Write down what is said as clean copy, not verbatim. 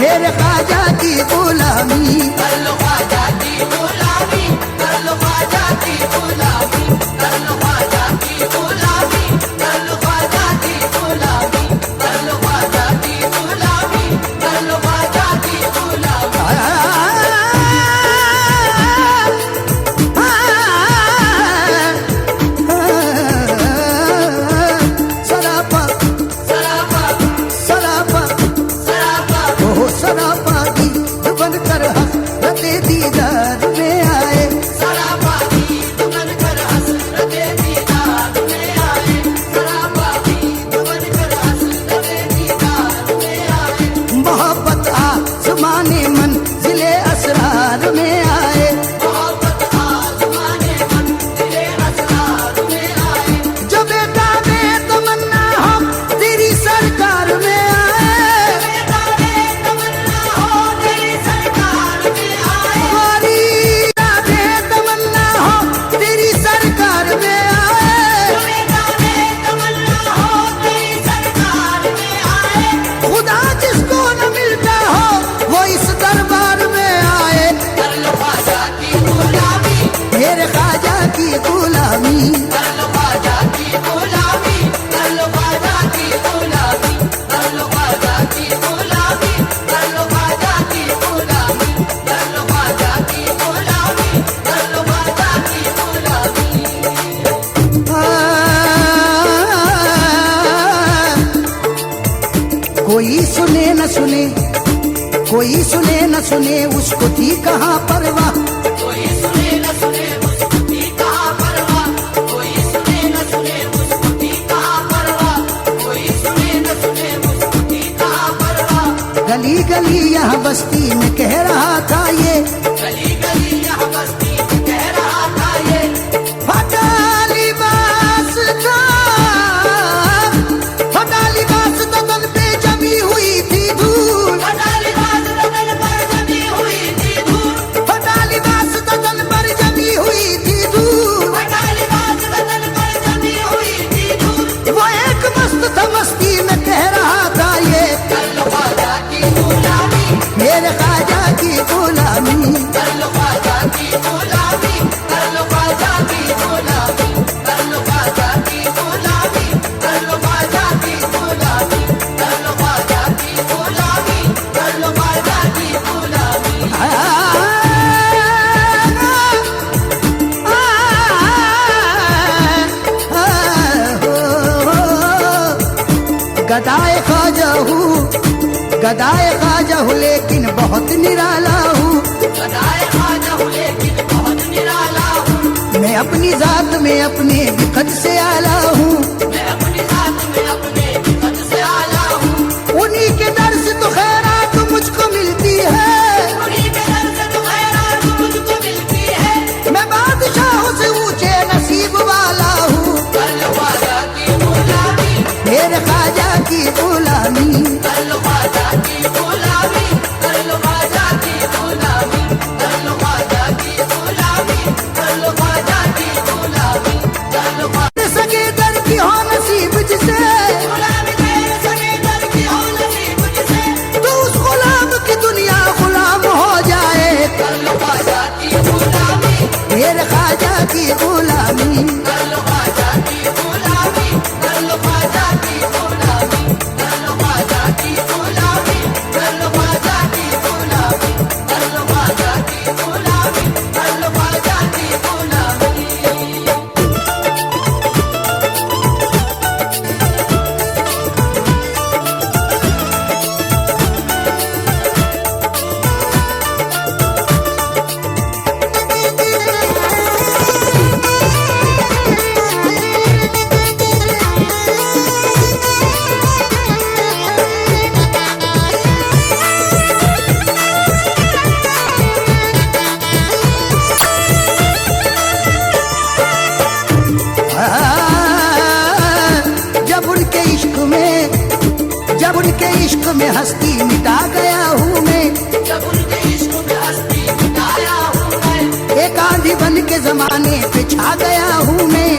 मेरे ख्वाजा की गुलामी, कर लो ख्वाजा की गुलामी, कर लो ख्वाजा की गुलामी, कर लो ख्वाजा की गुलामी, कर लो ख्वाजा की गुलामी, कर लो ख्वाजा की गुलामी, कर लो ख्वाजा की गुलामी। सरापा सरापा सरापा सरापा ओ सरापा दी बनकर हसरते दीदार में आए, सरापा ईद बनकर हसरते दीदार में आए, सरापा ईद बनकर हसरते दीदार में आए। मोहब्बत आसमाने मंजिले असरार में आए, मोहब्बत आसमाने मंजिले असरार में आए। जो बेटा में तमन्ना हो तेरी सरकार में आए, बेटा रे तमन्ना हो तेरी सरकार में आए। हमारी राधे तमन्ना हो तेरी सरकार में आए, बेटा रे तमन्ना हो तेरी सरकार में आए। खुदा जिसको न मिलता हो वो इस दरबार में आए, कर लो ख्वाजा की गुलामी, मेरे ख्वाजा की गुलामी, कर लो ख्वाजा की गुलामी, कर लो ख्वाजा की गुलामी, कर लो ख्वाजा की गुलामी, कर लो ख्वाजा की गुलामी, कर लो ख्वाजा की गुलामी, कर लो ख्वाजा की गुलामी। कोई सुने न सुने, कोई सुने न सुने उसको थी कहाँ परवाह, कोई सुने न सुने उसको थी कहाँ परवाह, कोई सुने न सुने उसको थी कहाँ परवाह, कोई सुने न सुने उसको थी कहाँ परवाह। गली गली यहाँ बस्ती में कह रहा था ये, गली गली यहाँ बस्ती में कह रहा था ये, फटा लिबास था, फटा लिबास तन पे जमी हुई थी धूल, फटा लिबास बदन पर जमी हुई थी धूल, फटा लिबास तन पर जमी हुई थी धूल, फटा लिबास बदन पर जमी हुई थी धूल। वो एक मस्त था मस्ती में कह रहा था ये, कर लो ख्वाजा की गुलामी, मेरे ख्वाजा की गुलामी, कर लो ख्वाजा की गुलामी, कर लो ख्वाजा की गुलामी, कर लो ख्वाजा की गुलामी, कर लो ख्वाजा की गुलामी, कर लो ख्वाजा की गुलामी, कर लो ख्वाजा की गुलामी। गदाए ख्वाजा हूँ, गदाए ख्वाजा हूँ लेकिन बहुत निराला हूँ, गदाए ख्वाजा हूँ लेकिन बहुत निराला हूँ, मैं अपनी जात में अपने बिकट से आला हूँ, मैं अपनी जात में अपने बिकट से आला हूँ। उन्हीं के दर से तो खैरात मुझको मिलती है, उन्हीं के दर से तो खैरात मुझको मिलती है। मैं बादशाहों से ऊंचे नसीब वाला हूँ, कर लो ख्वाजा की गुलामी, मेरे ख्वाजा की गुलामी, कर लो ख्वाजा की गुलामी, कर लो ख्वाजा की गुलामी, कर लो ख्वाजा की गुलामी, कर लो ख्वाजा की गुलामी, कर लो ख्वाजा सगे दर की हो नसीब जिसे, गुलामी तेरे सगे दर की हो नसीब जिसे, तो उस गुलाम की दुनिया गुलाम हो जाए, कर लो ख्वाजा की गुलामी, मेरे ख्वाजा की गुलामी, कर लो ख्वाजा की गुलामी, कर लो ख्वाजा की गुलामी, कर लो ख्वाजा की गुलामी, कर लो ख्वाजा की गुलामी, कर लो ख्वाजा की गुलामी, कर लो ख्वाजा की गुलामी। जब उनके इश्क में हस्ती मिटा गया हूँ मैं, जब उनके इश्क में हस्ती मिटाया हूँ मैं, एक आंधी बन के जमाने पे छा गया हूँ मैं,